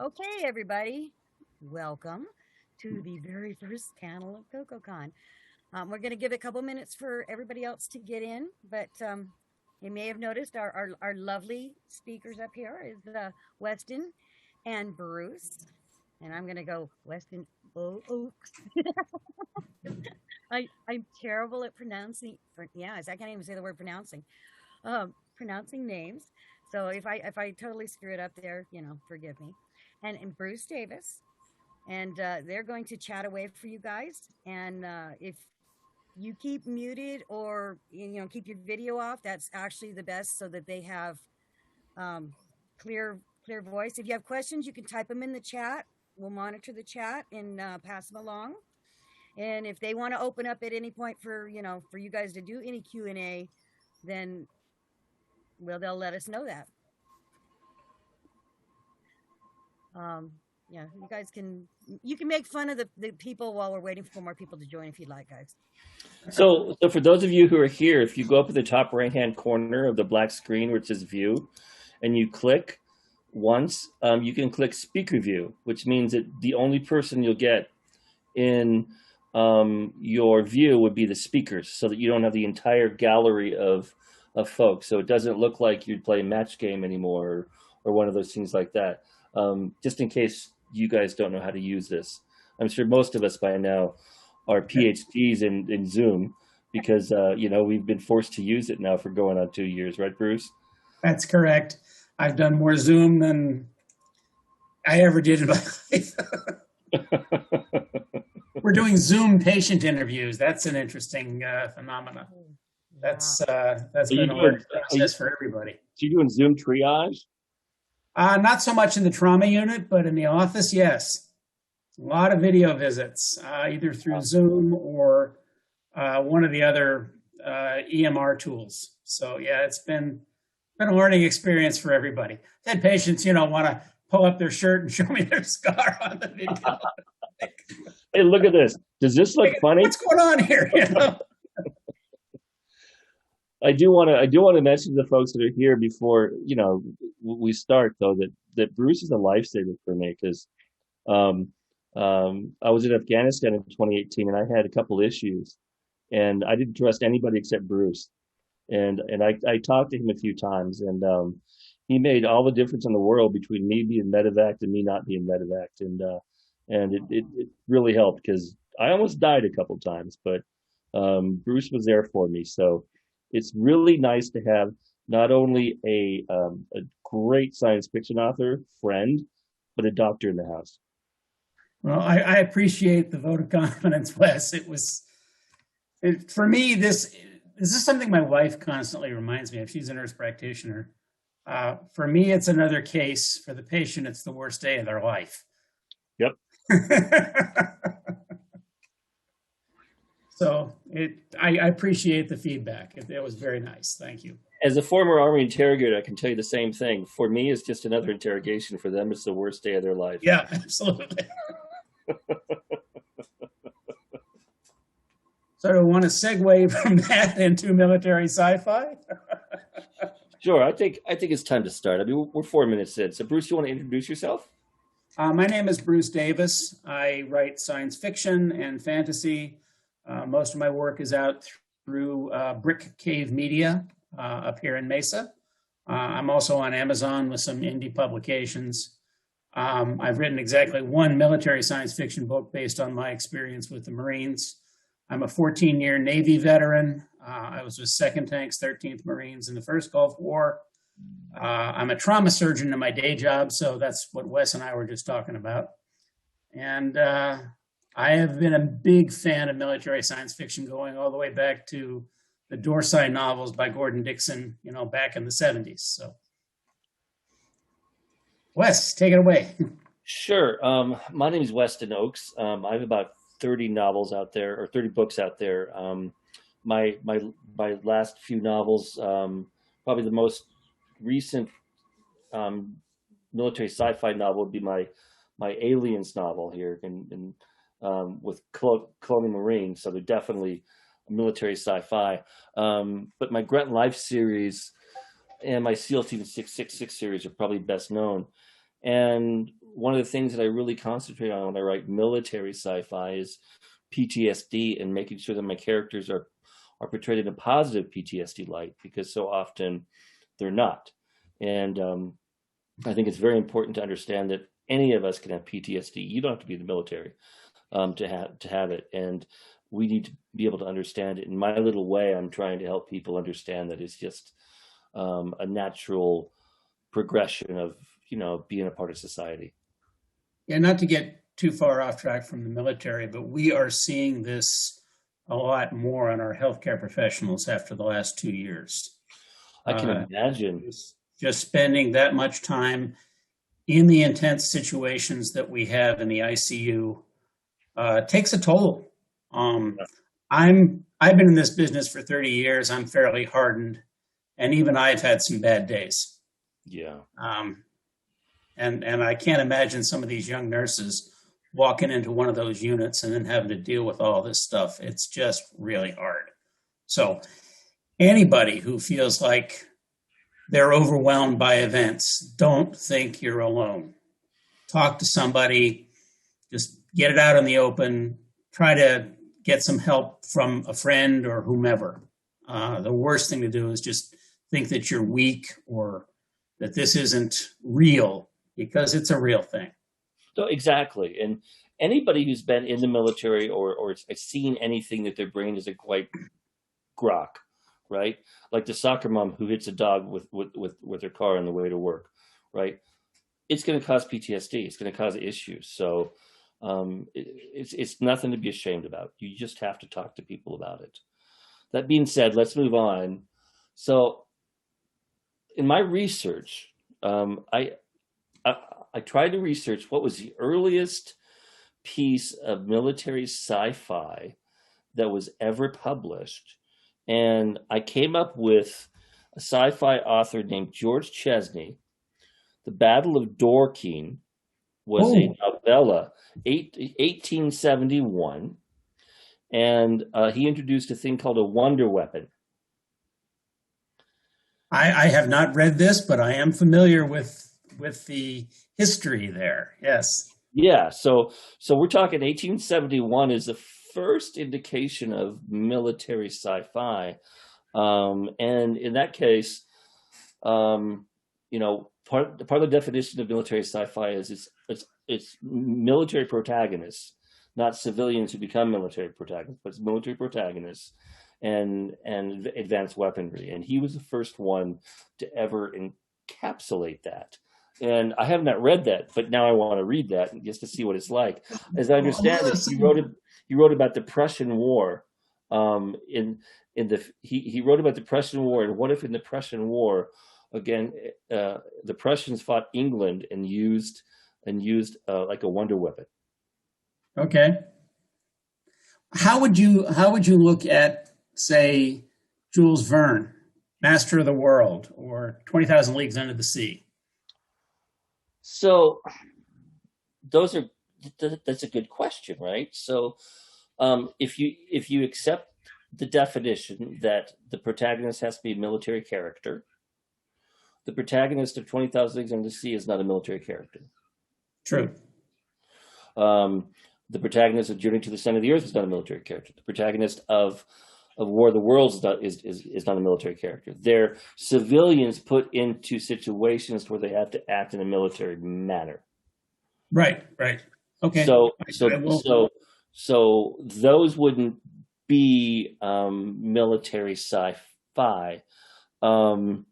Okay, everybody, welcome to the very first panel of CoKoCon. We're going to give it a couple minutes for everybody else to get in, but you may have noticed our lovely speakers up here is Weston and Bruce, and I'm going to go Weston Oaks. I'm terrible at pronouncing. I can't even say the word pronouncing names. So if I totally screw it up there, forgive me. And Bruce Davis, and they're going to chat away for you guys. And if you keep muted or keep your video off, that's actually the best, so that they have clear voice. If you have questions, you can type them in the chat. We'll monitor the chat and pass them along. And if they want to open up at any point for you guys to do any Q&A, then they'll let us know that. Yeah, you guys can make fun of the people while we're waiting for more people to join if you'd like, guys. So for those of you who are here, if you go up at the top right hand corner of the black screen where it says view, and you click once, you can click speaker view, which means that the only person you'll get in your view would be the speakers, so that you don't have the entire gallery of folks. So it doesn't look like you'd play a match game anymore, or one of those things like that. Just in case you guys don't know how to use this. I'm sure most of us by now are PhDs in Zoom, because we've been forced to use it now for going on 2 years, right, Bruce? That's correct. I've done more Zoom than I ever did in my life. We're doing Zoom patient interviews. That's an interesting phenomenon. That's been a learning process for everybody. So you're doing Zoom triage? Not so much in the trauma unit, but in the office, yes. A lot of video visits, either through Zoom or one of the other EMR tools. So yeah, it's been a learning experience for everybody. I've had patients, want to pull up their shirt and show me their scar on the video. Hey, look at this. Does this look funny? What's going on here? I do want to mention to the folks that are here before we start, though, that Bruce is a lifesaver for me, because I was in Afghanistan in 2018 and I had a couple issues, and I didn't trust anybody except Bruce, and I talked to him a few times, and he made all the difference in the world between me being medevaced and me not being medevaced, and it really helped, because I almost died a couple times, but Bruce was there for me. So it's really nice to have not only a great science fiction author friend, but a doctor in the house. Well, I appreciate the vote of confidence, Wes. For me, this is something my wife constantly reminds me of. She's a nurse practitioner. For me, it's another case. For the patient, it's the worst day of their life. Yep. So I appreciate the feedback. It was very nice. Thank you. As a former Army interrogator, I can tell you the same thing. For me, it's just another interrogation. For them, it's the worst day of their life. Yeah, absolutely. So do I want to segue from that into military sci-fi? Sure. I think it's time to start. I mean, we're 4 minutes in. So, Bruce, you want to introduce yourself? My name is Bruce Davis. I write science fiction and fantasy. Most of my work is out through Brick Cave Media up here in Mesa. I'm also on Amazon with some indie publications. I've written exactly one military science fiction book based on my experience with the Marines. I'm a 14-year Navy veteran. I was with 2nd Tanks, 13th Marines in the first Gulf War. I'm a trauma surgeon in my day job, so that's what Wes and I were just talking about. And I have been a big fan of military science fiction, going all the way back to the Dorsey novels by Gordon Dixon, back in the 70s. So, Wes, take it away. Sure. My name is Weston Ochse. I have about 30 novels out there, or 30 books out there. My last few novels, probably the most recent military sci-fi novel would be my Aliens novel here, with cloning Marines. So they're definitely military sci-fi. But my Grunt Life series and my SEAL Team 666 series are probably best known. And one of the things that I really concentrate on when I write military sci-fi is PTSD, and making sure that my characters are portrayed in a positive PTSD light, because so often they're not. And I think it's very important to understand that any of us can have PTSD. You don't have to be in the military to have it, and we need to be able to understand it. In my little way, I'm trying to help people understand that it's just a natural progression of, you know, being a part of society. Yeah, not to get too far off track from the military, but we are seeing this a lot more on our healthcare professionals after the last 2 years. I can imagine. Just spending that much time in the intense situations that we have in the ICU takes a toll. I've been in this business for 30 years. I'm fairly hardened, and even I've had some bad days. Yeah. And I can't imagine some of these young nurses walking into one of those units and then having to deal with all this stuff. It's just really hard. So anybody who feels like they're overwhelmed by events, don't think you're alone. Talk to somebody, just get it out in the open, try to get some help from a friend or whomever. The worst thing to do is just think that you're weak or that this isn't real, because it's a real thing. So exactly. And anybody who's been in the military or seen anything that their brain isn't quite grok, right? Like the soccer mom who hits a dog with her car on the way to work, right? It's going to cause PTSD. It's going to cause issues. So it's nothing to be ashamed about. You just have to talk to people about it. That being said, let's move on. So in my research, I tried to research what was the earliest piece of military sci-fi that was ever published. And I came up with a sci-fi author named George Chesney. The Battle of Dorking was a novella, 1871. And he introduced a thing called a wonder weapon. I have not read this, but I am familiar with the history there. Yes. Yeah. So we're talking 1871 is the first indication of military sci-fi. And in that case, you know, part of the definition of military sci-fi is it's military protagonists, not civilians who become military protagonists, but it's military protagonists and advanced weaponry. And he was the first one to ever encapsulate that. And I have not read that, but now I want to read that just to see what it's like. As I understand it, he wrote about the Prussian War. He wrote about the Prussian War, and what if in the Prussian War, again, the Prussians fought England and used like a wonder weapon. Okay. How would you look at, say, Jules Verne, Master of the World, or 20,000 Leagues Under the Sea? So that's a good question, right? So if you accept the definition that the protagonist has to be a military character, the protagonist of 20,000 Leagues Under the Sea is not a military character. True. The protagonist of Journey to the Center of the Earth is not a military character. The protagonist of War of the Worlds is not a military character. They're civilians put into situations where they have to act in a military manner. Right. Okay. So those wouldn't be military sci-fi. And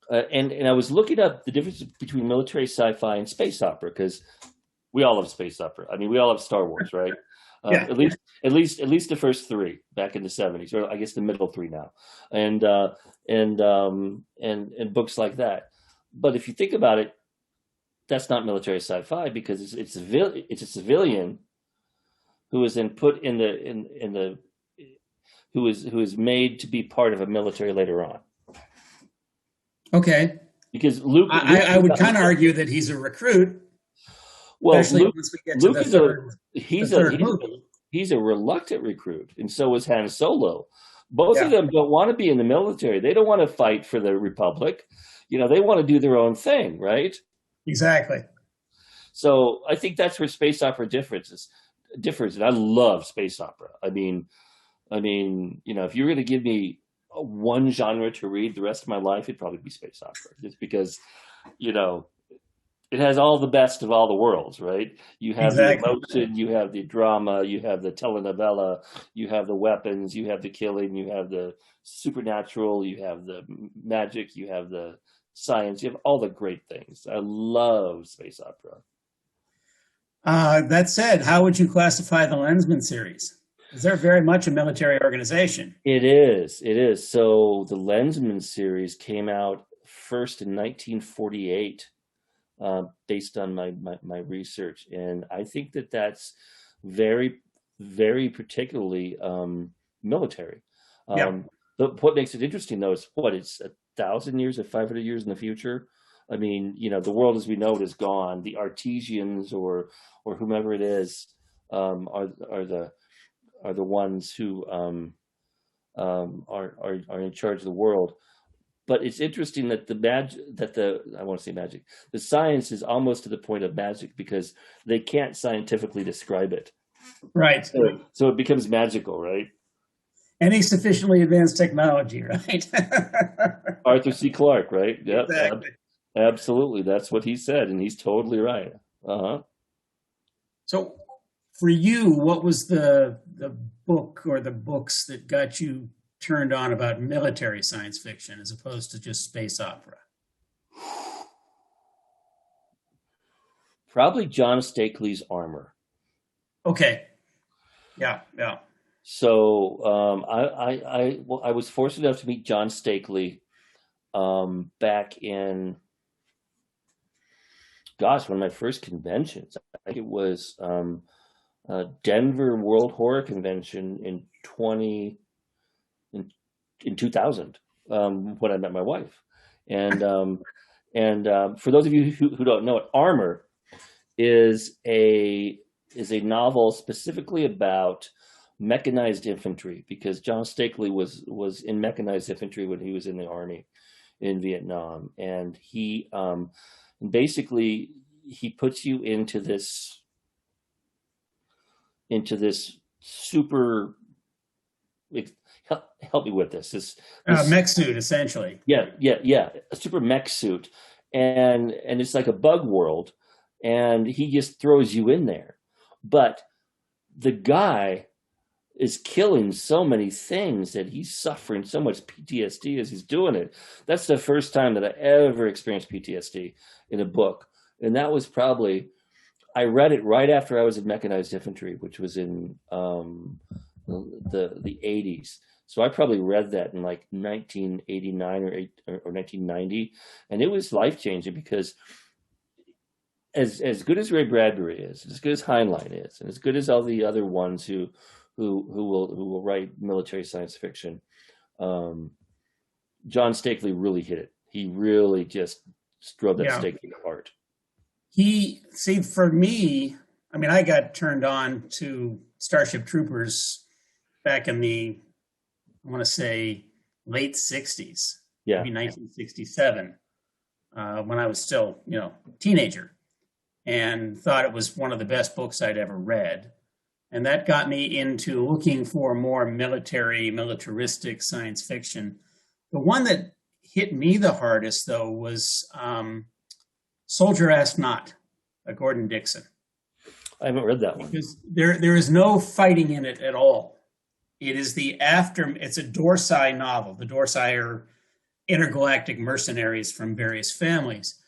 I was looking up the difference between military sci-fi and space opera, because we all love space opera. I mean, we all love Star Wars, right? Yeah. At least the first three back in the 70s, or I guess the middle three now, and books like that. But if you think about it, that's not military sci-fi, because it's a civilian who is then put in the who is made to be part of a military later on. Okay. Because Luke I would kind of argue that he's a recruit. Well, especially Luke, once we get to Luke the is third movie. He's a reluctant recruit, and so is Han Solo. Both of them don't want to be in the military. They don't want to fight for the Republic. You know, they want to do their own thing, right? Exactly. So I think that's where space opera differs, and I love space opera. If you were going to give me one genre to read the rest of my life, it'd probably be space opera, just because, you know, it has all the best of all the worlds, right? You have Exactly. the emotion, you have the drama, you have the telenovela, you have the weapons, you have the killing, you have the supernatural, you have the magic, you have the science, you have all the great things. I love space opera. That said, how would you classify the Lensman series? Because they're very much a military organization. It is. It is. So the Lensman series came out first in 1948, based on my research, and I think that's very, very particularly military. Yeah. But what makes it interesting, though, is it's 1,000 years or 500 years in the future. I mean, the world as we know it is gone. The Artesians or whomever it is are the ones who are in charge of the world. But it's interesting that I want to say magic. The science is almost to the point of magic because they can't scientifically describe it. Right. So it becomes magical, right? Any sufficiently advanced technology, right? Arthur C. Clarke, right? Yep. Exactly. Absolutely. That's what he said, and he's totally right. So for you, what was the book or the books that got you turned on about military science fiction as opposed to just space opera? Probably John Stakely's Armor. Okay. Yeah. So I was fortunate enough to meet John Stakely back in, one of my first conventions. I think it was Denver World Horror Convention in 2000, when I met my wife. And for those of you who don't know it, Armor is a novel specifically about mechanized infantry, because John Stakely was in mechanized infantry when he was in the army in Vietnam, and he basically he puts you into this super, help me with this mech suit, essentially. Yeah, a super mech suit, and it's like a bug world, and he just throws you in there, but the guy is killing so many things that he's suffering so much PTSD as he's doing it. That's the first time that I ever experienced PTSD in a book. And that was probably, I read it right after I was in mechanized infantry, which was in the 80s. So I probably read that in like 1989 or 1990. And it was life-changing, because as good as Ray Bradbury is, as good as Heinlein is, and as good as all the other ones who will write military science fiction, John Stakely really hit it. He really just drove that stake to the heart. For me, I mean, I got turned on to Starship Troopers back in the, I want to say, late 60s, maybe 1967, when I was still, teenager, and thought it was one of the best books I'd ever read. And that got me into looking for more militaristic science fiction. The one that hit me the hardest, though, was Soldier Ask Not by Gordon Dixon. I haven't read that one. Because there is no fighting in it at all. It is it's a Dorsai novel. The Dorsai are intergalactic mercenaries from various families,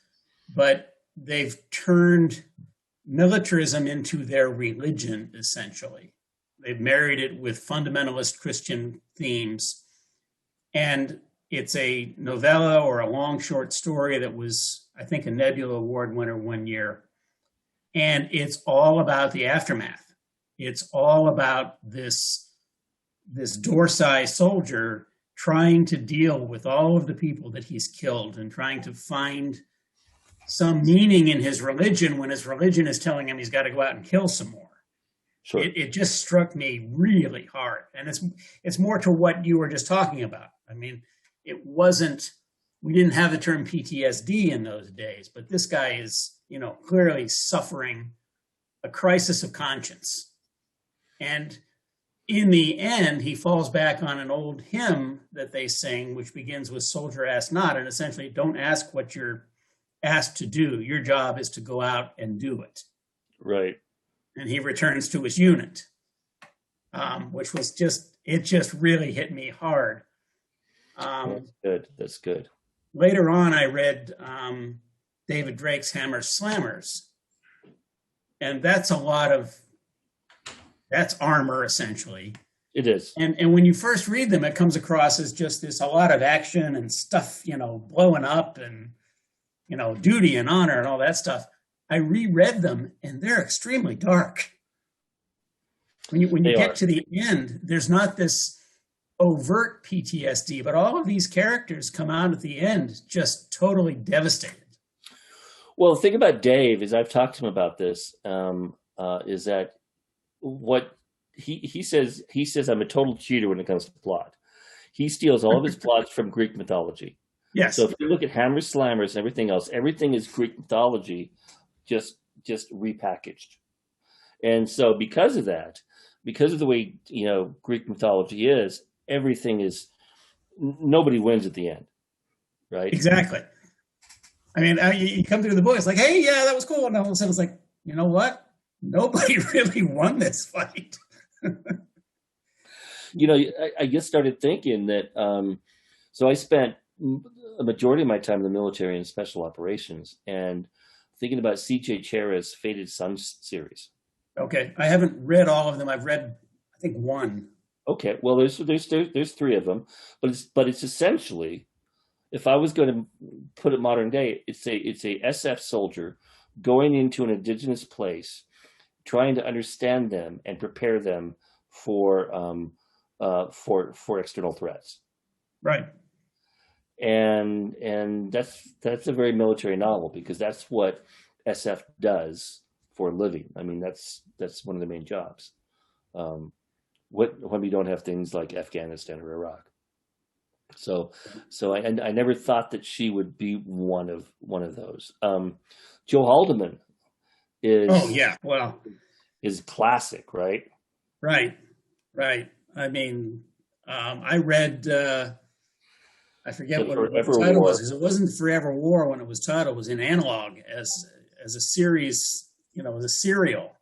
but they've turned militarism into their religion, essentially. They've married it with fundamentalist Christian themes. And it's a novella or a long short story that was, I think, a Nebula Award winner one year. And it's all about the aftermath. It's all about this Dorsai soldier trying to deal with all of the people that he's killed and trying to find some meaning in his religion when his religion is telling him he's got to go out and kill some more. Sure. It just struck me really hard. And it's more to what you were just talking about. I mean, we didn't have the term PTSD in those days, but this guy is, clearly suffering a crisis of conscience. And in the end, he falls back on an old hymn that they sing, which begins with "Soldier, ask not," and essentially, don't ask what you're asked to do. Your job is to go out and do it. Right. And he returns to his unit, which was just really hit me hard. That's good. That's good. Later on, I read David Drake's Hammers Slammers, and that's armor, essentially. It is. And when you first read them, it comes across as just a lot of action and stuff, blowing up and, duty and honor and all that stuff. I reread them, and they're extremely dark. When you get to the end, there's not this overt PTSD, but all of these characters come out at the end just totally devastated. Well, the thing about Dave is, I've talked to him about this, is that what he says, I'm a total cheater when it comes to plot. He steals all of his plots from Greek mythology. Yes. So if you look at Hammers, Slammers, and everything else, everything is Greek mythology, just repackaged. And so because of that, because of the way, Greek mythology is, everything is, nobody wins at the end, right? Exactly. I mean, you come through the book, it's like, hey, yeah, that was cool. And all of a sudden it's like, you know what? Nobody really won this fight. I just started thinking that, so I spent a majority of my time in the military in special operations, and thinking about C.J. Chera's Fated Sons series. Okay, I haven't read all of them. I've read, I think, one. Okay, well, there's 3 of them, but it's essentially, if I was going to put it modern day, it's a SF soldier going into an indigenous place, trying to understand them and prepare them for external threats. Right. And that's a very military novel, because that's what SF does for a living. I mean, that's one of the main jobs. When we don't have things like Afghanistan or Iraq. So I never thought that she would be one of those. Joe Haldeman is, oh yeah, well, is classic, right? Right. I mean, I read, I forget what the title was, because it wasn't Forever War when it was titled. It was in Analog as a series, as a serial.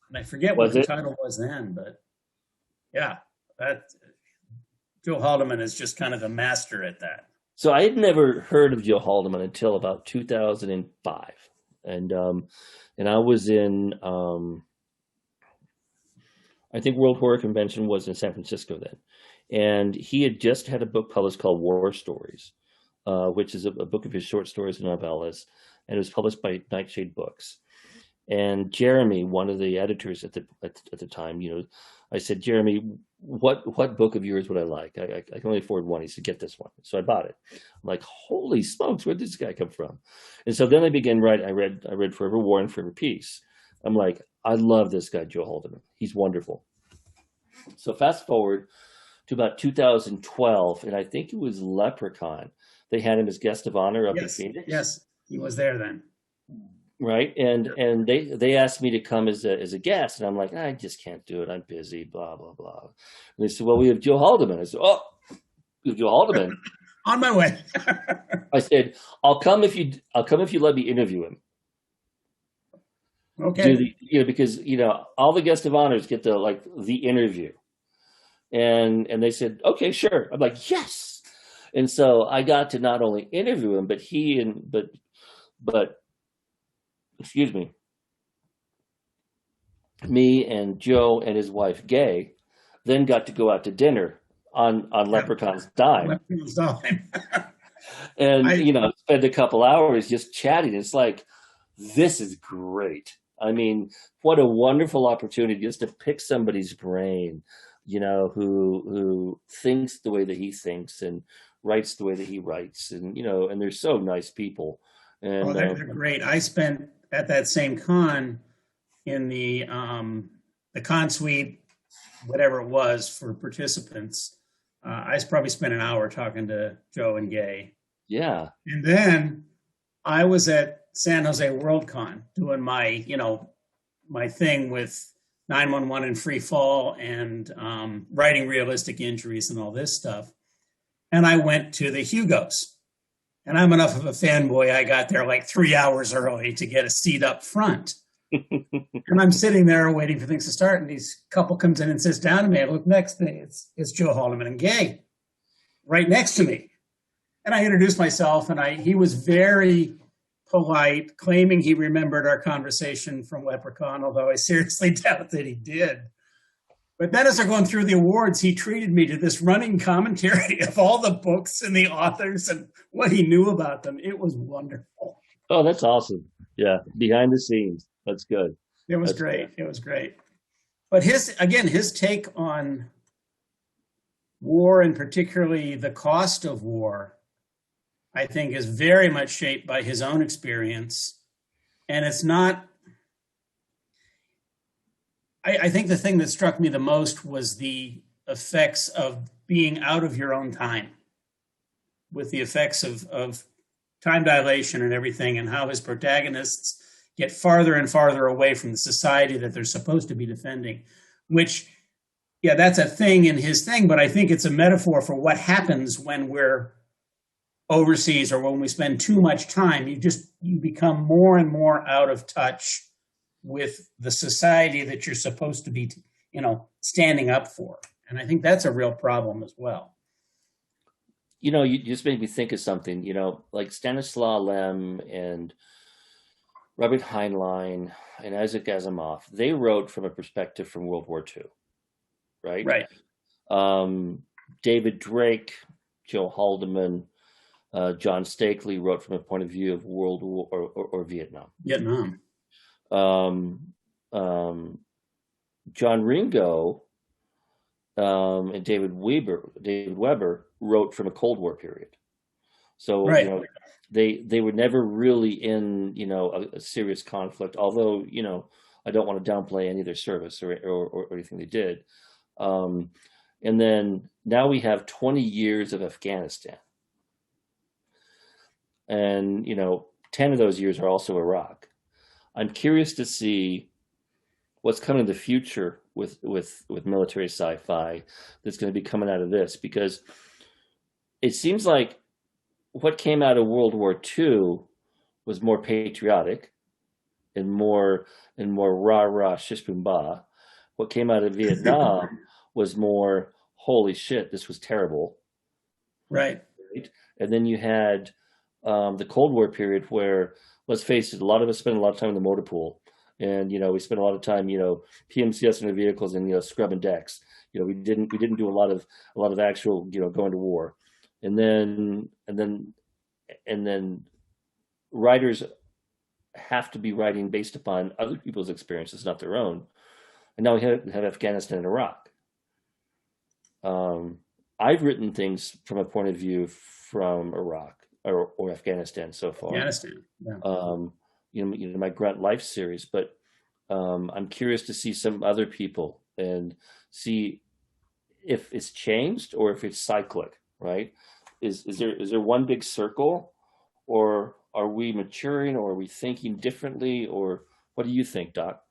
And I forget what the title was then, but yeah, that Joe Haldeman is just kind of the master at that. So I had never heard of Joe Haldeman until about 2005, and I was in, I think World Horror Convention was in San Francisco then, and he had just had a book published called War Stories, which is a book of his short stories and novellas, and it was published by Nightshade Books. And Jeremy, one of the editors at the time, I said, Jeremy, what book of yours would I like? I can only afford one. He said, get this one. So I bought it. I'm like, holy smokes, where did this guy come from? And so then I began writing. I read Forever War and Forever Peace. I'm like, I love this guy, Joe Haldeman. He's wonderful. So fast forward to about 2012, and I think it was Leprechaun. They had him as guest of honor up in Phoenix. Yes, he was there then. Right, and they asked me to come as a guest, and I'm like, I just can't do it. I'm busy. Blah blah blah. And they said, well, we have Joe Haldeman. I said, oh, we have Joe Haldeman. On my way. I said, I'll come if you let me interview him. Okay. Because all the guest of honors get the interview, and they said, okay, sure. I'm like, yes. And so I got to not only interview him, but excuse me and Joe and his wife Gay then got to go out to dinner on Leprechaun's dime. Leprechaun's dime. And spend a couple hours just chatting. It's like, this is great. I mean, what a wonderful opportunity just to pick somebody's brain, who thinks the way that he thinks and writes the way that he writes, and and they're so nice people. And they're great. I spent at that same con in the con suite, whatever it was for participants. I probably spent an hour talking to Joe and Gay. Yeah. And then I was at San Jose Worldcon doing my thing with 911 and free fall and writing realistic injuries and all this stuff. And I went to the Hugos. And I'm enough of a fanboy, I got there like 3 hours early to get a seat up front. And I'm sitting there waiting for things to start, and this couple comes in and sits down to me. I look next to me, it's Joe Haldeman and Gay, right next to me. And I introduced myself, and he was very polite, claiming he remembered our conversation from Leprechaun, although I seriously doubt that he did. But then as they're going through the awards, he treated me to this running commentary of all the books and the authors and what he knew about them. It was wonderful. Oh, that's awesome. Yeah, behind the scenes. That's good. It was great. It was great. But his take on war, and particularly the cost of war, I think is very much shaped by his own experience. And it's not, I think the thing that struck me the most was the effects of being out of your own time, with the effects of time dilation and everything, and how his protagonists get farther and farther away from the society that they're supposed to be defending, which, yeah, that's a thing in his thing, but I think it's a metaphor for what happens when we're overseas or when we spend too much time. You become more and more out of touch with the society that you're supposed to be, standing up for. And I think that's a real problem as well. You just made me think of something, like Stanislaw Lem and Robert Heinlein and Isaac Asimov. They wrote from a perspective from World War II, right? Right. David Drake, Joe Haldeman, John Stakely wrote from a point of view of World War or Vietnam. Vietnam. John Ringo and David Weber wrote from a Cold War period. So right. They were never really in a serious conflict. Although I don't want to downplay any of their service or anything they did. And then now we have 20 years of Afghanistan, and 10 of those years are also Iraq. I'm curious to see what's coming in the future with military sci-fi that's going to be coming out of this, because it seems like what came out of World War II was more patriotic and more rah-rah shish boom bah. What came out of Vietnam was more, holy shit, this was terrible. Right. And then you had the Cold War period where, let's face it, a lot of us spent a lot of time in the motor pool. And, we spent a lot of time, PMCS in the vehicles and, scrubbing decks. We didn't do a lot of actual, going to war. And then writers have to be writing based upon other people's experiences, not their own. And now we have Afghanistan and Iraq. I've written things from a point of view from Iraq or Afghanistan so far. Afghanistan, yeah. My Grunt Life series, but I'm curious to see some other people and see if it's changed or if it's cyclic, right? Is there one big circle, or are we maturing, or are we thinking differently, or what do you think, Doc?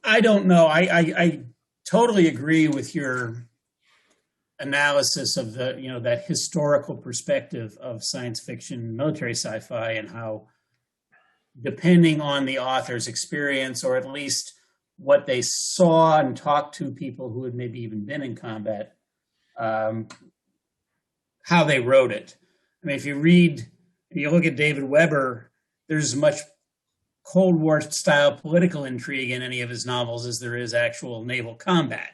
I don't know. I totally agree with your analysis of the, that historical perspective of science fiction, military sci-fi, and how, depending on the author's experience, or at least what they saw and talked to people who had maybe even been in combat, how they wrote it. I mean, if you look at David Weber, there's as much Cold War style political intrigue in any of his novels as there is actual naval combat.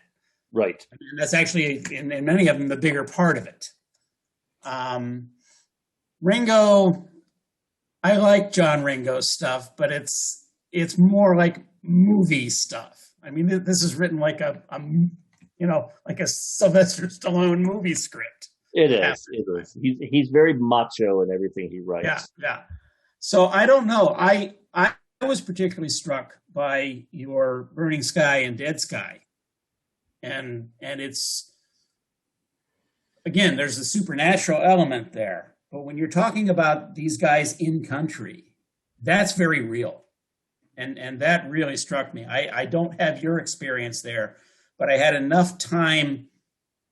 Right. And that's actually, in many of them, the bigger part of it. Ringo, I like John Ringo's stuff, but it's more like movie stuff. I mean, this is written like a Sylvester Stallone movie script. It is. He's very macho in everything he writes. Yeah. So I don't know. I was particularly struck by your Burning Sky and Dead Sky. And it's, again, there's a supernatural element there. But when you're talking about these guys in country that's very real. And that really struck me. I don't have your experience there, but I had enough time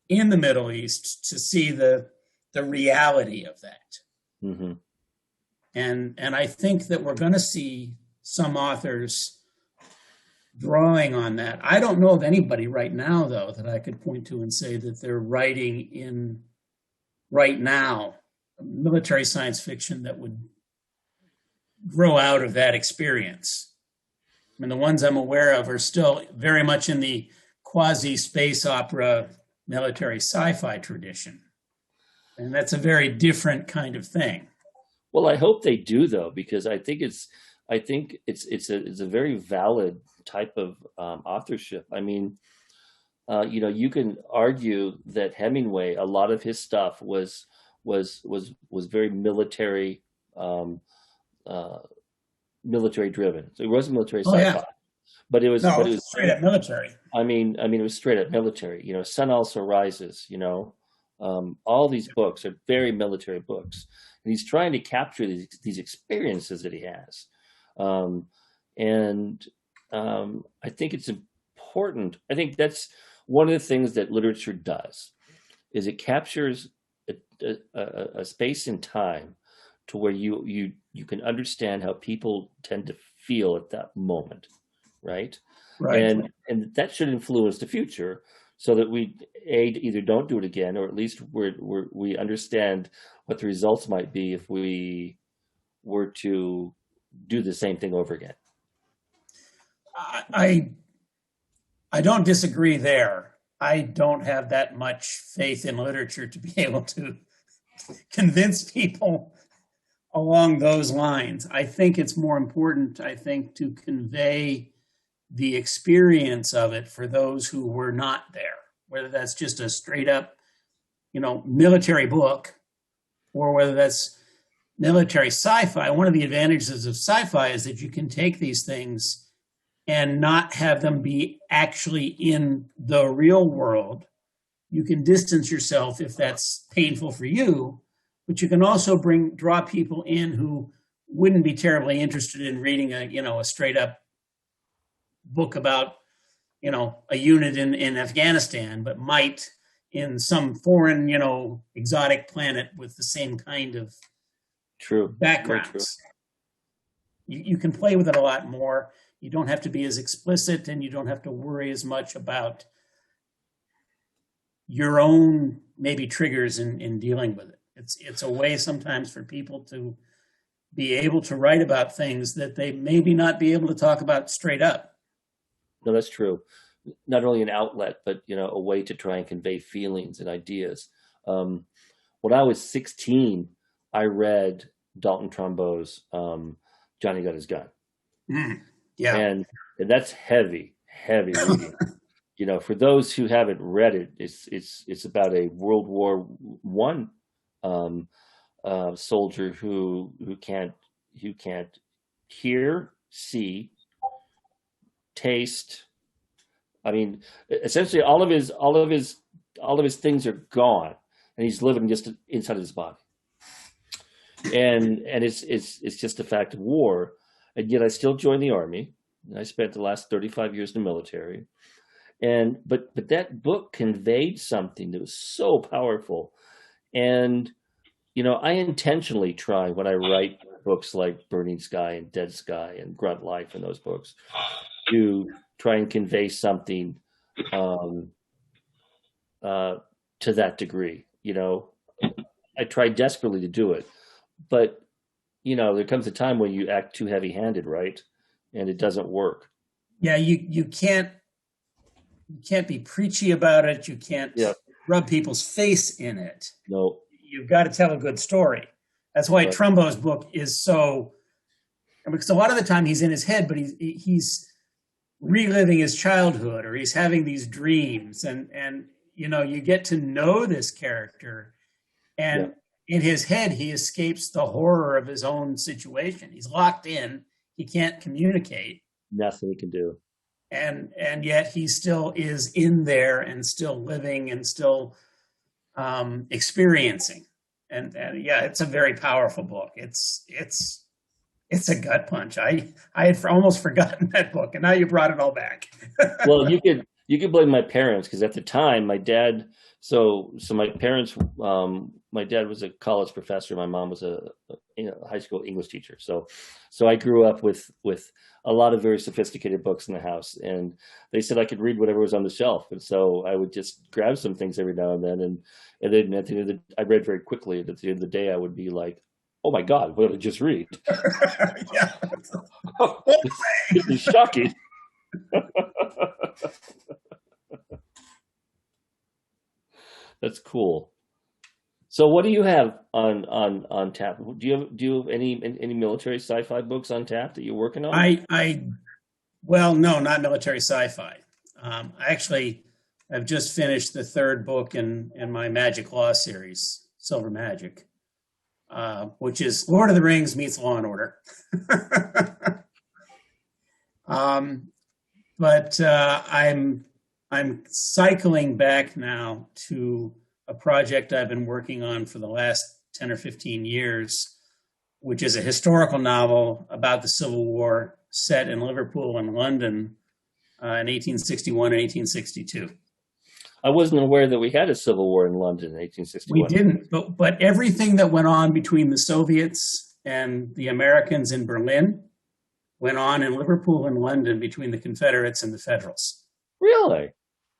in the Middle East to see the reality of that. Mm-hmm. And I think that we're going to see some authors drawing on that. I don't know of anybody right now, though, that I could point to and say that they're writing in right now military science fiction that would grow out of that experience. I mean, the ones I'm aware of are still very much in the quasi-space opera military sci-fi tradition. And that's a very different kind of thing. Well, I hope they do, though, because I think it's a very valid type of authorship. I mean, you can argue that Hemingway, a lot of his stuff was very military military driven. So it wasn't military sci-fi, yeah. but it was straight up military. I mean, it was straight up military. Sun Also Rises. All these books are very military books, and he's trying to capture these experiences that he has. I think it's important. I think that's one of the things that literature does, is it captures a space in time to where you can understand how people tend to feel at that moment, right? Right. And that should influence the future, so that we either don't do it again, or at least we understand what the results might be if we were to do the same thing over again. I don't disagree there. I don't have that much faith in literature to be able to convince people along those lines. I think it's more important, to convey the experience of it for those who were not there, whether that's just a straight up, military book, or whether that's military sci-fi. One of the advantages of sci-fi is that you can take these things and not have them be actually in the real world. You can distance yourself if that's painful for you, but you can also draw people in who wouldn't be terribly interested in reading a straight up book about, a unit in Afghanistan, but might in some foreign, exotic planet with the same kind of backgrounds. You can play with it a lot more. You don't have to be as explicit, and you don't have to worry as much about your own maybe triggers in dealing with it. It's a way sometimes for people to be able to write about things that they maybe not be able to talk about straight up. No, that's true. Not only an outlet, but a way to try and convey feelings and ideas. When I was 16, I read Dalton Trumbaugh's Johnny Got His Gun. Yeah, and that's heavy reading. For those who haven't read it, it's about a World War I soldier who can't hear, see, taste. I mean, essentially all of his things are gone, and he's living just inside his body. And it's just a fact of war. And yet I still joined the Army. I spent the last 35 years in the military. But that book conveyed something that was so powerful. And, I intentionally try, when I write books like Burning Sky and Dead Sky and Grunt Life and those books, to try and convey something to that degree. I try desperately to do it. But there comes a time when you act too heavy-handed, right? And it doesn't work. Yeah, you can't be preachy about it. You can't rub people's face in it. No. You've got to tell a good story. That's why Trumbaugh's book is so, because a lot of the time he's in his head, but he's reliving his childhood, or he's having these dreams, and you get to know this character, and in his head, he escapes the horror of his own situation. He's locked in. He can't communicate. Nothing he can do. And yet he still is in there and still living and still experiencing. And it's a very powerful book. It's It's a gut punch. I had almost forgotten that book, and now you brought it all back. Well, you could blame my parents because at the time my dad. So my parents. My dad was a college professor. My mom was a high school English teacher. So I grew up with a lot of very sophisticated books in the house, and they said I could read whatever was on the shelf, and so I would just grab some things every now and then, and then at the end of I read very quickly. And at the end of the day, I would be like, "Oh my God, what did I just read?" Yeah. This is shocking. That's cool. So, what do you have on tap? Do you have any military sci-fi books on tap that you're working on? Well, no, not military sci-fi. I actually have just finished the third book in my Magic Law series, Silver Magic, which is Lord of the Rings meets Law and Order. But I'm cycling back now to a project I've been working on for the last 10 or 15 years, which is a historical novel about the Civil War set in Liverpool and London in 1861 and 1862. I wasn't aware that we had a civil war in London in 1861. We didn't, but everything that went on between the Soviets and the Americans in Berlin went on in Liverpool and London between the Confederates and the Federals. Really?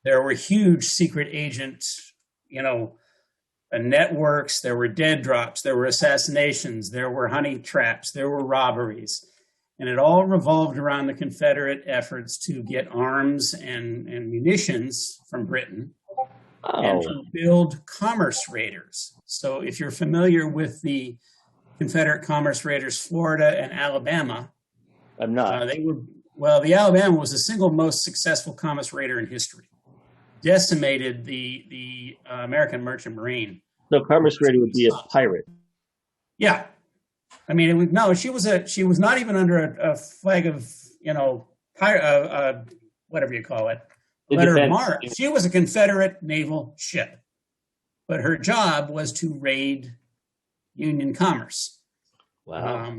There were huge secret agent, networks. There were dead drops. There were assassinations. There were honey traps. There were robberies. And it all revolved around the Confederate efforts to get arms and munitions from Britain and to build commerce raiders. So if you're familiar with the Confederate commerce raiders, Florida and Alabama, I'm not. The Alabama was the single most successful commerce raider in history. Decimated the American Merchant Marine. No, commerce raider would be a pirate. Yeah, I mean, she was not even under a flag of whatever you call it, letter of marque. She was a Confederate naval ship, but her job was to raid Union commerce. Wow.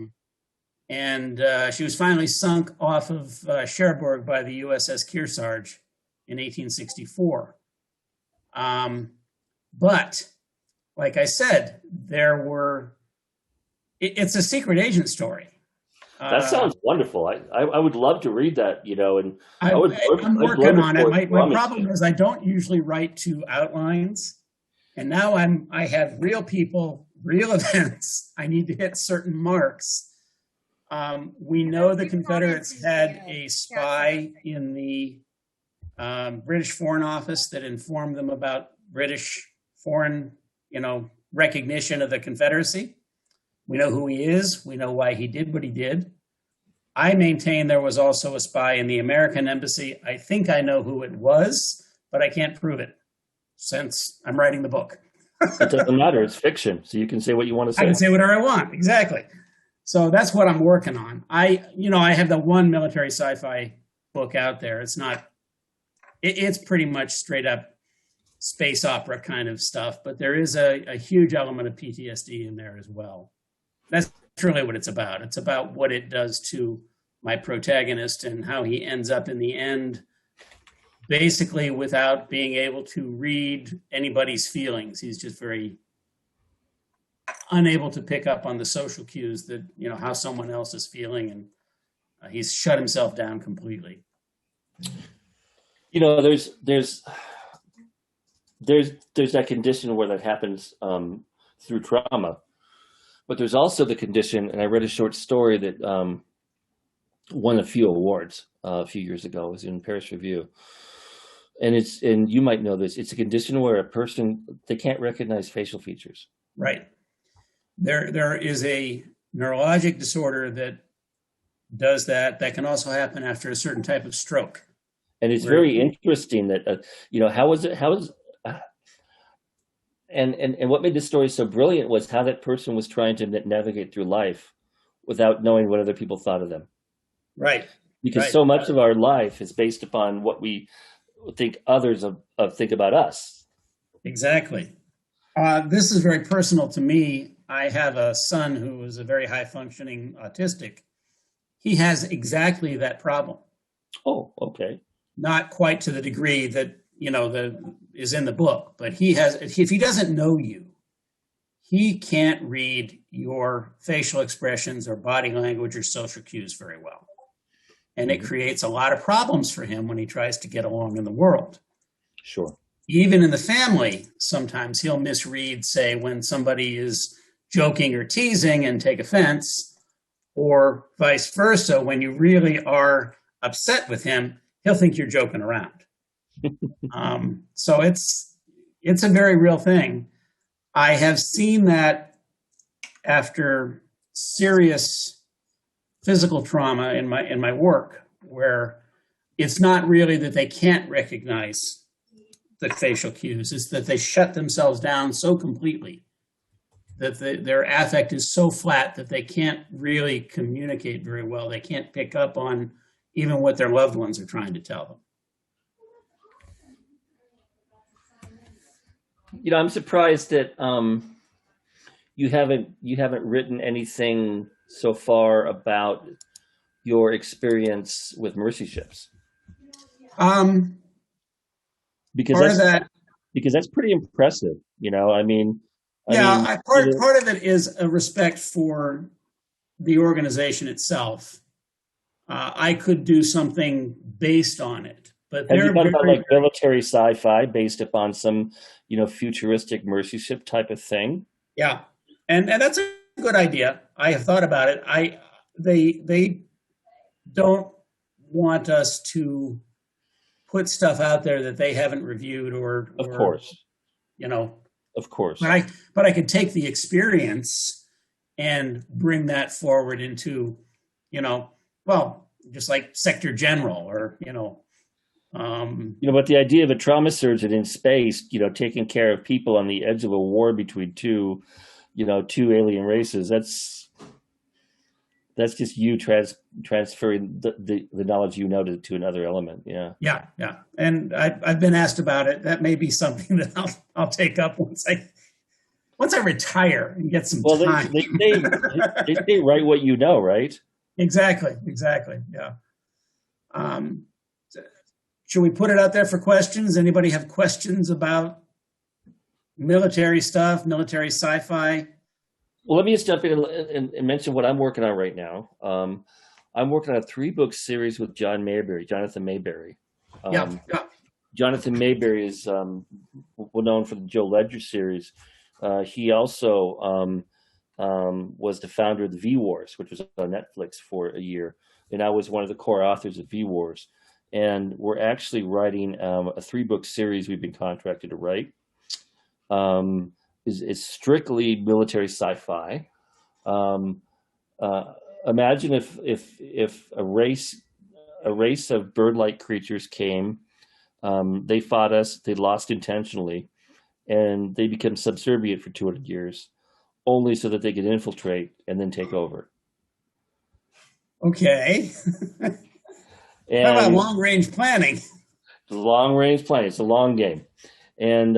And she was finally sunk off of Cherbourg by the USS Kearsarge in 1864. But like I said, it's a secret agent story. That sounds wonderful. I would love to read that, and I'm working on it. My problem is I don't usually write to outlines, and now I have real people, real events. I need to hit certain marks. We know the Confederates had a spy in the British Foreign Office that informed them about British foreign, recognition of the Confederacy. We know who he is. We know why he did what he did. I maintain there was also a spy in the American embassy. I think I know who it was, but I can't prove it since I'm writing the book. It doesn't matter. It's fiction, so you can say what you want to say. I can say whatever I want. Exactly. So that's what I'm working on. I have the one military sci-fi book out there. It's pretty much straight up space opera kind of stuff, but there is a huge element of PTSD in there as well. That's truly what it's about. It's about what it does to my protagonist and how he ends up in the end, basically without being able to read anybody's feelings. He's just very unable to pick up on the social cues that, how someone else is feeling, and he's shut himself down completely. There's that condition where that happens through trauma, but there's also the condition, and I read a short story that won a few awards a few years ago. It was in Paris Review, and you might know this. It's a condition where a person, they can't recognize facial features. Right. There is a neurologic disorder that does that. That can also happen after a certain type of stroke. And it's very interesting that and what made this story so brilliant was how that person was trying to navigate through life without knowing what other people thought of them. Right. Because so much of our life is based upon what we think others think about us. Exactly. This is very personal to me. I have a son who is a very high functioning autistic. He has exactly that problem. Oh, okay. Not quite to the degree that, that is in the book, but he has, if he doesn't know you, he can't read your facial expressions or body language or social cues very well. And it creates a lot of problems for him when he tries to get along in the world. Sure. Even in the family, sometimes he'll misread, say, when somebody is joking or teasing and take offense, or vice versa. When you really are upset with him, he'll think you're joking around. So it's a very real thing. I have seen that after serious physical trauma in my work, where it's not really that they can't recognize the facial cues, it's that they shut themselves down so completely that their affect is so flat that they can't really communicate very well. They can't pick up on even what their loved ones are trying to tell them. I'm surprised that you haven't written anything so far about your experience with mercy ships. Because that's pretty impressive. Part of it is a respect for the organization itself. I could do something based on it, but have you done about like military sci-fi based upon some, futuristic mercy ship type of thing? Yeah, and that's a good idea. I have thought about it. They don't want us to put stuff out there that they haven't reviewed or of course. Of course. But I could take the experience and bring that forward into, just like Sector General or, but the idea of a trauma surgeon in space, taking care of people on the edge of a war between two alien races, that's just you transferring the knowledge to another element. Yeah. Yeah. And I've been asked about it. That may be something that I'll take up once I retire and get some time. They write what you know, right? Exactly. Yeah. Should we put it out there for questions? Anybody have questions about military stuff, military sci-fi? Well, let me just jump in and mention what I'm working on right now. I'm working on a 3-book series with Jonathan Mayberry. Yeah. Jonathan Mayberry is well known for the Joe Ledger series. He also was the founder of the V-Wars, which was on Netflix for a year. And I was one of the core authors of V-Wars. And we're actually writing a 3-book series we've been contracted to write. Is strictly military sci-fi. Imagine if a race of bird-like creatures came, they fought us, they lost intentionally, and they become subservient for 200 years, only so that they could infiltrate and then take over. Okay. How about long-range planning? Long-range planning. It's a long game, and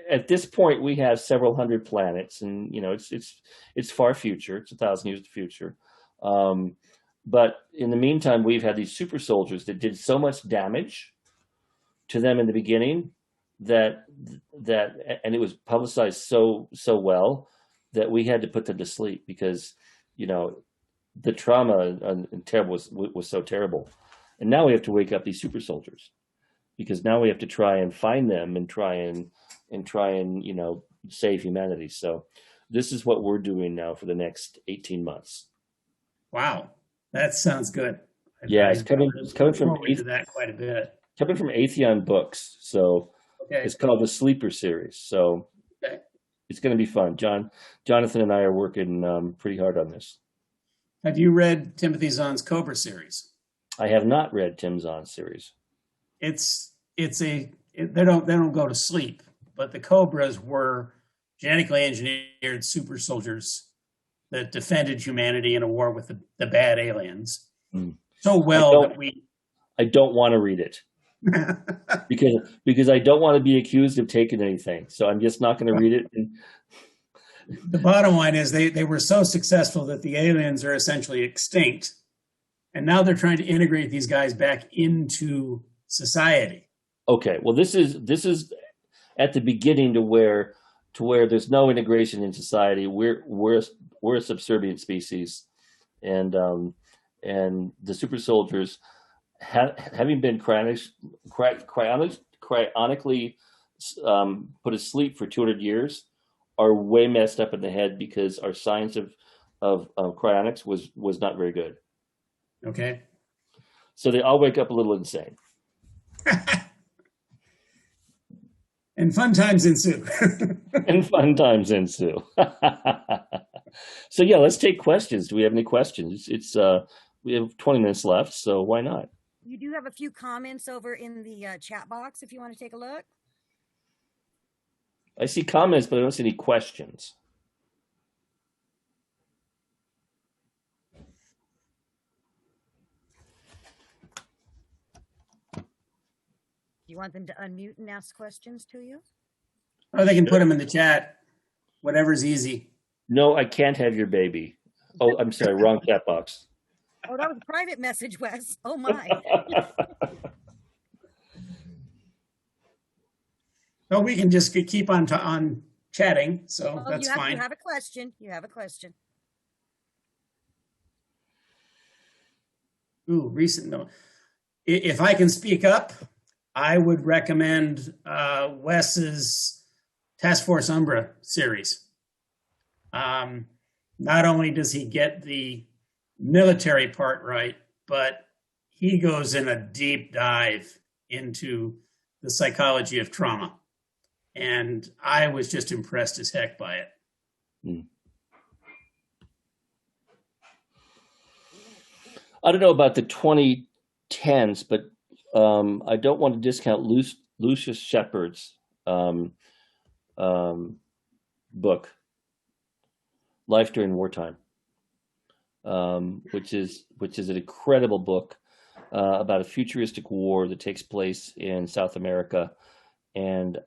at this point, we have several hundred planets, and it's far future. It's 1,000 years to future. But in the meantime, we've had these super soldiers that did so much damage to them in the beginning that and it was publicized so well that we had to put them to sleep because the trauma and terrible was so terrible. And now we have to wake up these super soldiers because now we have to try and find them and try and save humanity. So this is what we're doing now for the next 18 months. Wow, that sounds good. Yeah, it's coming from that quite a bit. Coming from Atheon Books, so It's called the Sleeper series. So it's going to be fun. Jonathan and I are working pretty hard on this. Have you read Timothy Zahn's Cobra series? I have not read Tim Zahn's series. They don't go to sleep, but the Cobras were genetically engineered super soldiers that defended humanity in a war with the bad aliens. So well I don't want to read it because I don't want to be accused of taking anything. So I'm just not going to read it. The bottom line is they were so successful that the aliens are essentially extinct. And now they're trying to integrate these guys back into society. Okay, well, this is at the beginning to where there's no integration in society. We're a subservient species, and the super soldiers, having been cryonically put asleep for 200 years, are way messed up in the head because our science of cryonics was not very good. Okay. So they all wake up a little insane. And fun times ensue. And fun times ensue. So yeah, let's take questions. Do we have any questions? It's we have 20 minutes left, so why not? You do have a few comments over in the chat box if you want to take a look. I see comments, but I don't see any questions. Do you want them to unmute and ask questions to you? Or they can put them in the chat. Whatever's easy. No, I can't have your baby. Oh, I'm sorry, wrong chat box. Oh, that was a private message, Wes. Oh my. So we can just keep on chatting. So Oh, that's fine. You have a question. You have a question. Ooh, recent note. If I can speak up, I would recommend Wes's Task Force Umbra series. Not only does he get the military part right, but he goes in a deep dive into the psychology of trauma. And I was just impressed as heck by it. I don't know about the 2010s, but I don't want to discount Lucius Shepard's book, Life During Wartime, which is an incredible book about a futuristic war that takes place in South America, and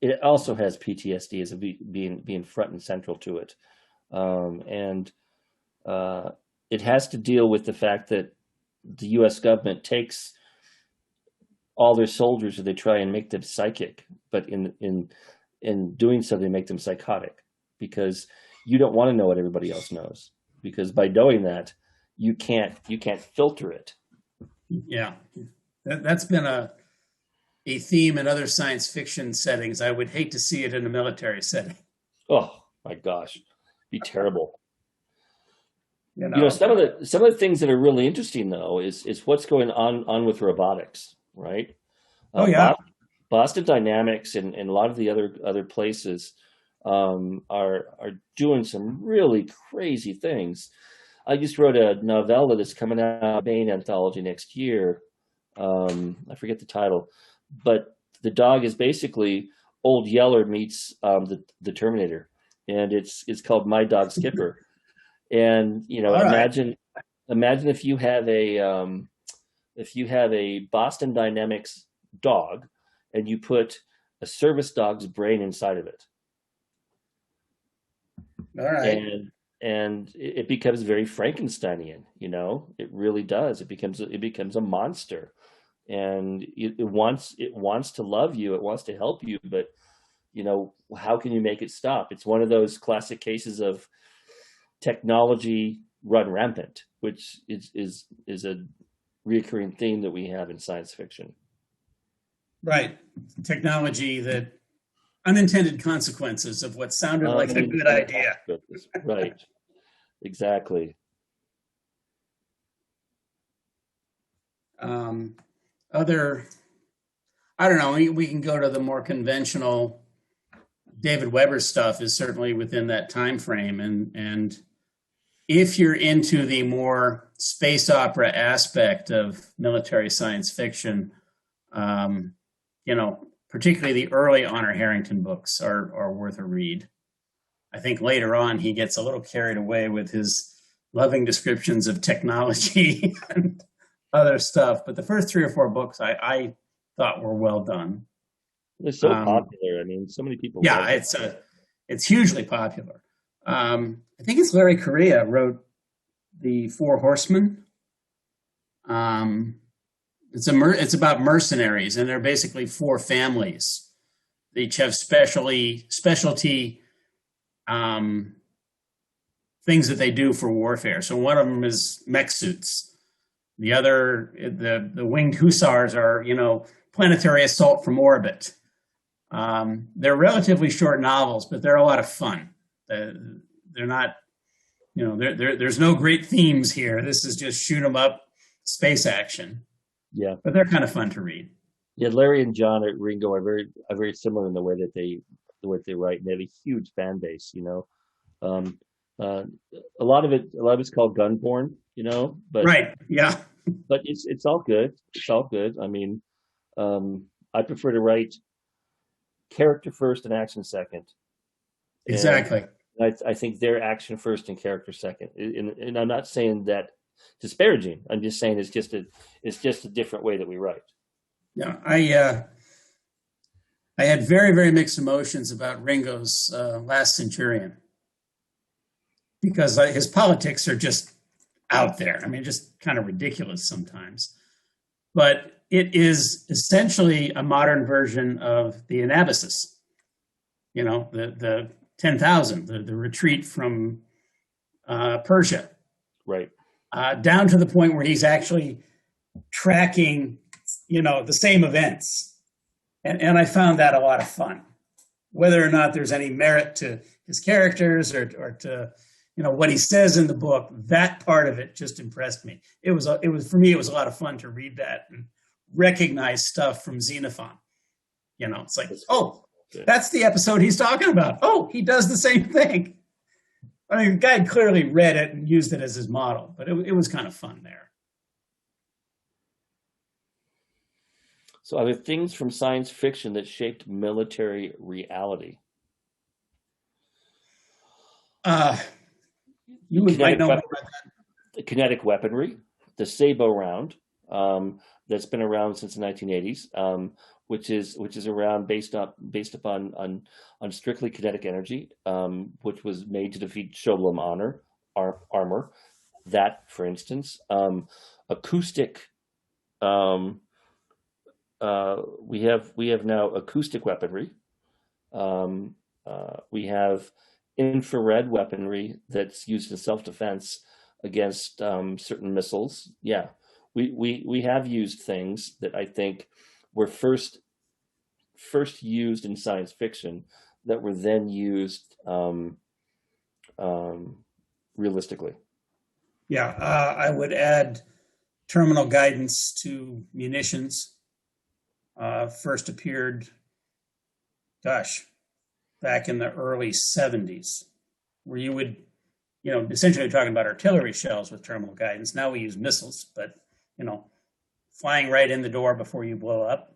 it also has PTSD as being front and central to it, and it has to deal with the fact that the U.S. government takes all their soldiers and they try and make them psychic, but in doing so they make them psychotic, because you don't want to know what everybody else knows, because by knowing that you can't filter it. Yeah, that's been a theme in other science fiction settings. I would hate to see it in a military setting. Oh my gosh, be terrible. You know, some of the things that are really interesting though is what's going on with robotics, right? Oh yeah, Boston Dynamics and a lot of the other places are doing some really crazy things. I just wrote a novella that's coming out, Bain anthology next year. I forget the title, but the dog is basically Old Yeller meets the Terminator, and it's called My Dog Skipper. And you know, imagine if you have a Boston Dynamics dog, and you put a service dog's brain inside of it. All right. And it becomes very Frankensteinian. You know, it really does. It becomes a monster, and it wants to love you. It wants to help you, but you know, how can you make it stop? It's one of those classic cases of technology run rampant, which is a reoccurring theme that we have in science fiction. Right. Technology that unintended consequences of what sounded like a good idea. Right. Exactly. I don't know, we can go to the more conventional. David Weber stuff is certainly within that time frame, and if you're into the more space opera aspect of military science fiction, you know, particularly the early Honor Harrington books are worth a read. I think later on he gets a little carried away with his loving descriptions of technology and other stuff, but the first 3 or 4 books I thought were well done. They're so popular. I mean, so many people. Yeah, it's It's hugely popular. I think it's Larry Correia wrote the Four Horsemen. It's about mercenaries, and they're basically four families. They each have specialty things that they do for warfare. So one of them is mech suits. The other, the winged hussars are, planetary assault from orbit. They're relatively short novels, but they're a lot of fun. They're not, there's no great themes here. This is just shoot 'em up space action. Yeah, but they're kind of fun to read. Yeah, Larry and John at Ringo are very similar in the way that they write. And they have a huge fan base. Um, a lot of it's called gun porn. But Right. Yeah. but it's all good. It's all good. I mean, I prefer to write character first and action second. Exactly. And I think they're action first and character second. And I'm not saying that disparaging. I'm just saying it's just a different way that we write. Yeah, I had very, very mixed emotions about Ringo's Last Centurion because his politics are just out there. I mean, just kind of ridiculous sometimes. But it is essentially a modern version of the Anabasis. The 10,000, the retreat from Persia. Right. Down to the point where he's actually tracking, the same events. And I found that a lot of fun. Whether or not there's any merit to his characters or to, what he says in the book, that part of it just impressed me. It was for me, it was a lot of fun to read that and recognize stuff from Xenophon. It's like, oh, that's the episode he's talking about. Oh, he does the same thing. I mean, the guy clearly read it and used it as his model, but it was kind of fun there. So, are there things from science fiction that shaped military reality? You might know about that. The kinetic weaponry, the sabot round, that's been around since the 1980s, which is around based upon on strictly kinetic energy, which was made to defeat Sholem armor. That, for instance, acoustic. We have now acoustic weaponry. We have infrared weaponry that's used in self-defense against certain missiles. Yeah, we have used things that I think were first used in science fiction that were then used realistically. Yeah, I would add terminal guidance to munitions. First appeared, back in the early 70s, where you would, essentially talking about artillery shells with terminal guidance. Now we use missiles, but, flying right in the door before you blow up.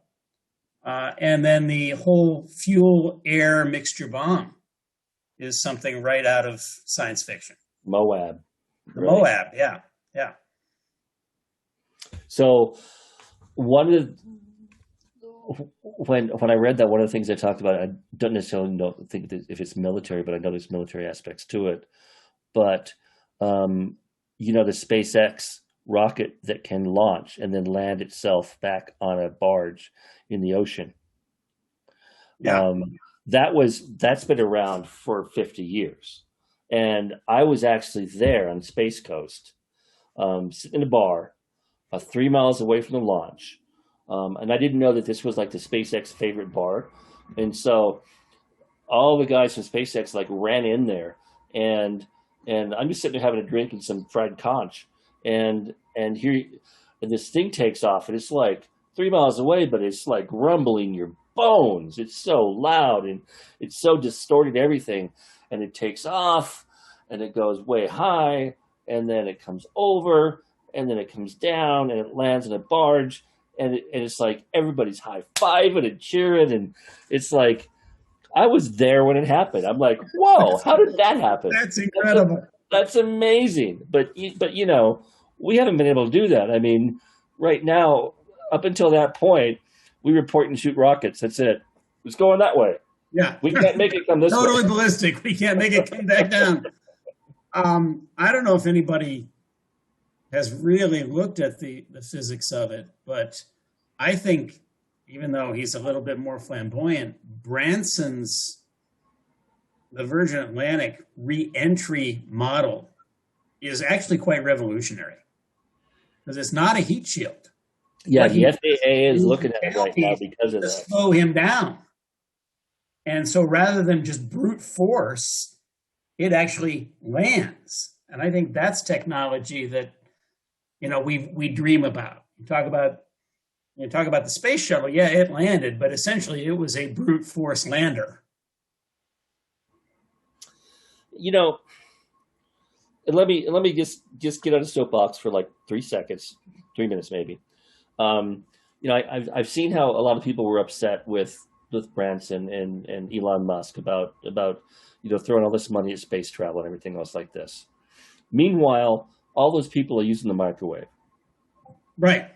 And then the whole fuel-air mixture bomb is something right out of science fiction. Moab. The right? Moab, yeah. So when I read that, one of the things I talked about, I don't necessarily think that if it's military, but I know there's military aspects to it. But the SpaceX rocket that can launch and then land itself back on a barge in the ocean. Yeah. That's been around for 50 years. And I was actually there on Space Coast, sitting in a bar, 3 miles away from the launch. And I didn't know that this was like the SpaceX favorite bar. And so all the guys from SpaceX ran in there, and I'm just sitting there having a drink and some fried conch. And this thing takes off, and it's 3 miles away, but it's rumbling your bones. It's so loud and it's so distorted everything. And it takes off and it goes way high, and then it comes over, and then it comes down, and it lands in a barge. And it's everybody's high-fiving and cheering, and it's I was there when it happened. I'm like, whoa, how did that happen? That's incredible. That's amazing. But we haven't been able to do that. I mean, right now, up until that point, we report and shoot rockets. That's it. It's going that way. Yeah. We can't make it come this Totally way. ballistic. We can't make it come back down. I don't know if anybody has really looked at the physics of it, but I think, even though he's a little bit more flamboyant, Branson's the Virgin Atlantic re-entry model is actually quite revolutionary because it's not a heat shield. Yeah, What the he FAA is used looking at it right now to because of that. slow him down. And so rather than just brute force, it actually lands. And I think that's technology that, we dream about. You talk about the space shuttle. Yeah, it landed, but essentially it was a brute force lander. You know, and let me just get on a soapbox for like 3 minutes maybe. I've seen how a lot of people were upset with Branson and Elon Musk about throwing all this money at space travel and everything else like this. Meanwhile, all those people are using the microwave. Right.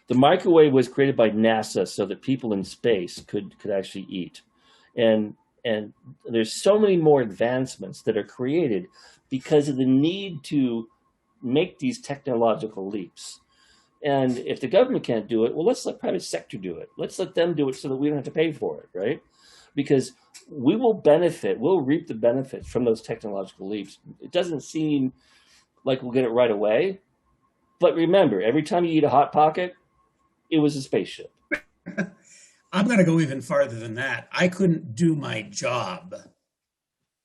The microwave was created by NASA so that people in space could actually eat. And there's so many more advancements that are created because of the need to make these technological leaps. And if the government can't do it, well, let's let private sector do it. Let's let them do it so that we don't have to pay for it, right? Because we'll reap the benefits from those technological leaps. It doesn't seem like we'll get it right away. But remember, every time you eat a Hot Pocket, it was a spaceship. I'm going to go even farther than that. I couldn't do my job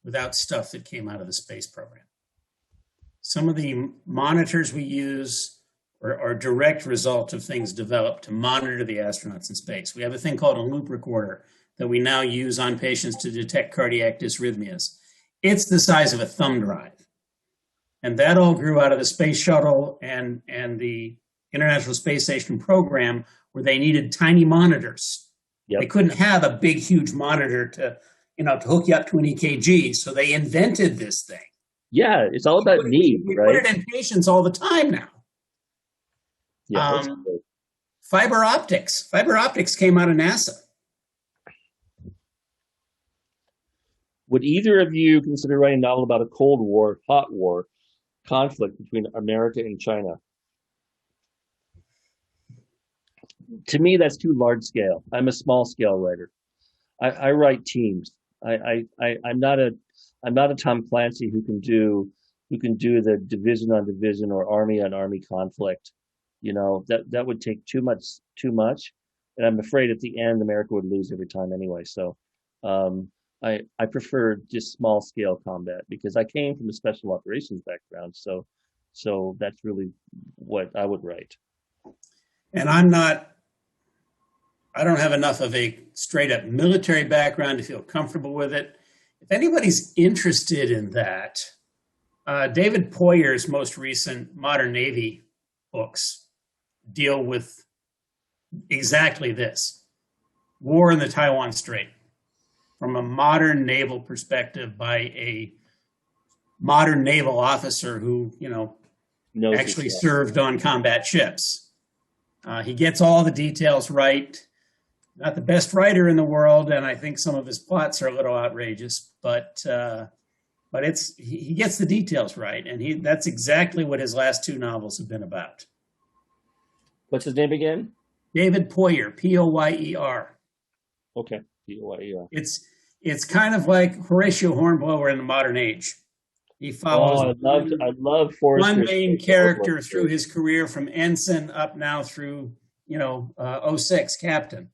without stuff that came out of the space program. Some of the monitors we use are a direct result of things developed to monitor the astronauts in space. We have a thing called a loop recorder that we now use on patients to detect cardiac dysrhythmias. It's the size of a thumb drive. And that all grew out of the space shuttle and the International Space Station program, where they needed tiny monitors. Yep. They couldn't have a big, huge monitor to hook you up to an EKG. So they invented this thing. Yeah, it's all about need, right? We put it in patients all the time now. Yeah, fiber optics. Fiber optics came out of NASA. Would either of you consider writing a novel about a Cold War, hot war conflict between America and China? To me, that's too large scale. I'm a small scale writer. I write teams. I'm not a Tom Clancy who can do the division on division or army on army conflict. That would take too much, and I'm afraid at the end America would lose every time anyway. So I prefer just small scale combat because I came from a special operations background. So that's really what I would write. And I don't have enough of a straight up military background to feel comfortable with it. If anybody's interested in that, David Poyer's most recent Modern Navy books deal with exactly this: war in the Taiwan Strait from a modern naval perspective by a modern naval officer who, actually served on combat ships. He gets all the details right. Not the best writer in the world, and I think some of his plots are a little outrageous, but he gets the details right, and that's exactly what his last two novels have been about. What's his name again? David Poyer, Poyer. Okay, Poyer. It's kind of like Horatio Hornblower in the modern age. He follows I love Forrester. One main character through his career from ensign up now through 06 captain.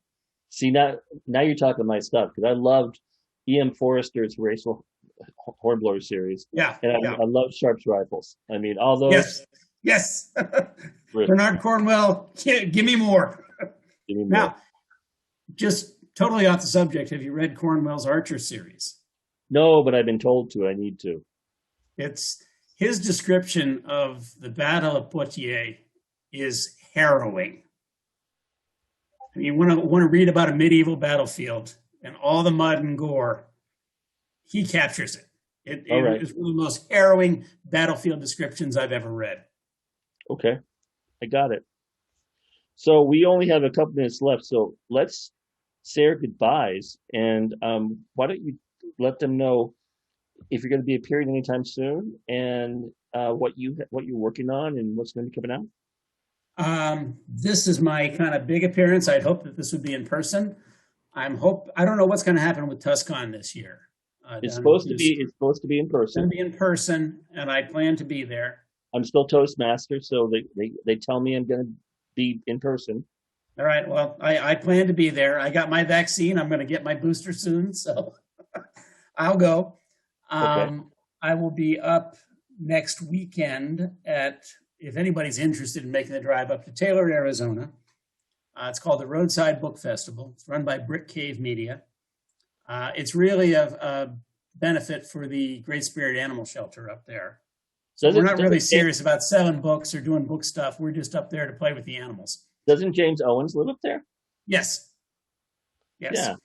See, now you're talking my stuff, because I loved E.M. Forrester's Horatio Hornblower series. Yeah. And I love Sharp's Rifles. I mean, all those. Yes. Bernard Cornwell, give me more. Give me more. Now, just totally off the subject, have you read Cornwell's Archer series? No, but I've been told to. I need to. It's his description of the Battle of Poitiers is harrowing. I mean, you want to read about a medieval battlefield and all the mud and gore, he captures it. It is one of the most harrowing battlefield descriptions I've ever read. Okay, I got it. So we only have a couple minutes left. So let's say our goodbyes, and why don't you let them know if you're going to be appearing anytime soon, and what you're working on, and what's going to be coming out. This is my kind of big appearance. I'd hope that this would be in person. I don't know what's going to happen with TUSCON this year. It's supposed to be. It's supposed to be in It's going person. to be in person, and I plan to be there. I'm still Toastmaster, so they tell me I'm going to be in person. All right. Well, I plan to be there. I got my vaccine. I'm going to get my booster soon, so I'll go. Okay. I will be up next weekend at, if anybody's interested in making the drive up to Taylor, Arizona. It's called the Roadside Book Festival. It's run by Brick Cave Media. It's really a benefit for the Great Spirit Animal Shelter up there. So we're not really serious about selling books or doing book stuff. We're just up there to play with the animals. Doesn't James Owens live up there? Yes. Yes.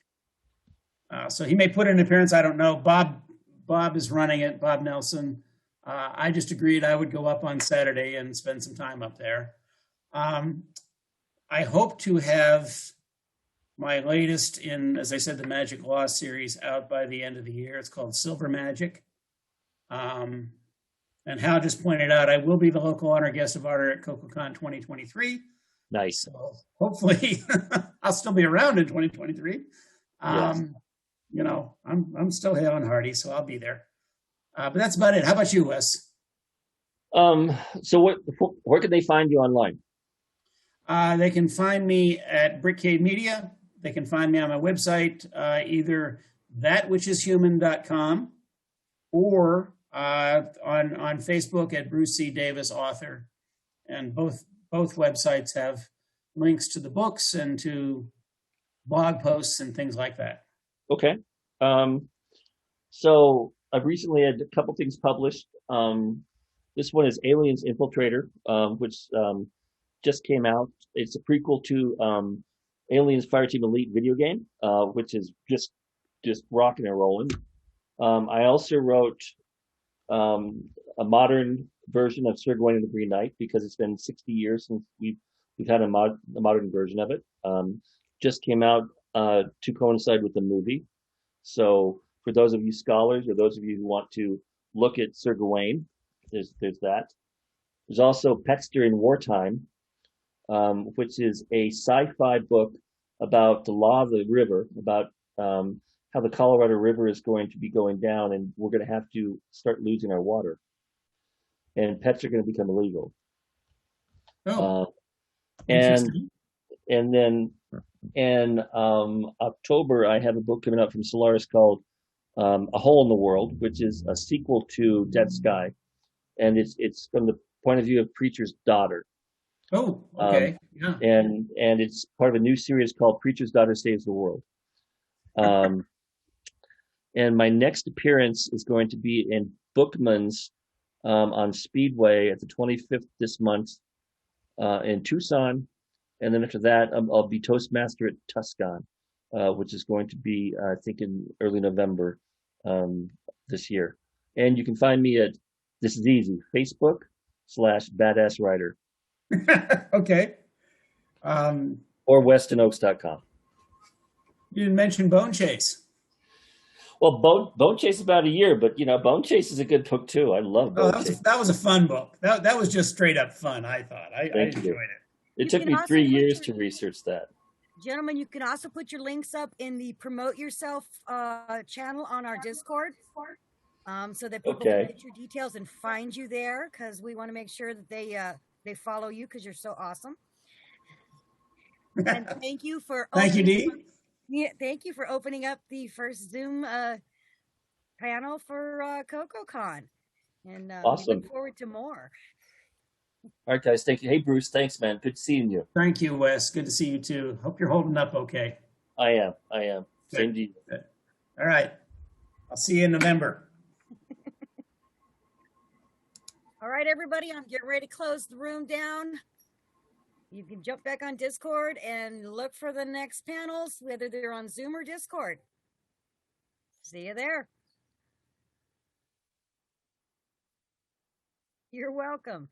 Yeah. So he may put in an appearance. I don't know. Bob is running it, Bob Nelson. I just agreed I would go up on Saturday and spend some time up there. I hope to have my latest in, as I said, the Magic Law series out by the end of the year. It's called Silver Magic. And Hal just pointed out, I will be the local honor guest of honor at CoKoCon 2023. Nice. So hopefully I'll still be around in 2023. Yes. You know, I'm still hale and hearty, so I'll be there. But that's about it. How about you, Wes? So where can they find you online? They can find me at Brick Cave Media. They can find me on my website, either thatwhichishuman.com or on Facebook at Bruce C. Davis Author. And both websites have links to the books and to blog posts and things like that. Okay. So I've recently had a couple things published. This one is Aliens Infiltrator, which just came out. It's a prequel to Aliens Fireteam Elite video game, which is just rocking and rolling. I also wrote a modern version of Sir Gawain and the Green Knight because it's been 60 years since we've had a modern version of it. Just came out to coincide with the movie. So for those of you scholars or those of you who want to look at Sir Gawain, there's that. There's also Petster in Wartime, which is a sci-fi book about the law of the river, about how the Colorado River is going to be going down, and we're going to have to start losing our water, and pets are going to become illegal. And then in October, I have a book coming out from Solaris called A Hole in the World, which is a sequel to Dead Sky, and it's from the point of view of Preacher's daughter. Oh, okay. Yeah. And it's part of a new series called Preacher's Daughter Saves the World. And my next appearance is going to be in Bookman's on Speedway at the 25th this month in Tucson. And then after that, I'll be Toastmaster at TUSCON, which is going to be, I think, in early November this year. And you can find me at, this is easy, Facebook/BadassWriter. Okay. Or WestonOchse.com. You didn't mention Bone Chase. Well, Bone Chase is about a year, but Bone Chase is a good book too. I love Bone Chase. That was a fun book. That was just straight up fun, I thought. I enjoyed it. It took me 3 years to research that. Gentlemen, you can also put your links up in the Promote Yourself channel on our Discord, so that people can get your details and find you there, because we want to make sure that they follow you because you're so awesome. And thank you for thank you, Dee. Yeah, thank you for opening up the first Zoom panel for CoKoCon, and awesome. We look forward to more. All right, guys. Thank you. Hey, Bruce. Thanks, man. Good seeing you. Thank you, Wes. Good to see you too. Hope you're holding up okay. I am. Same to you. Good. All right. I'll see you in November. All right, everybody. I'm getting ready to close the room down. You can jump back on Discord and look for the next panels, whether they're on Zoom or Discord. See you there. You're welcome.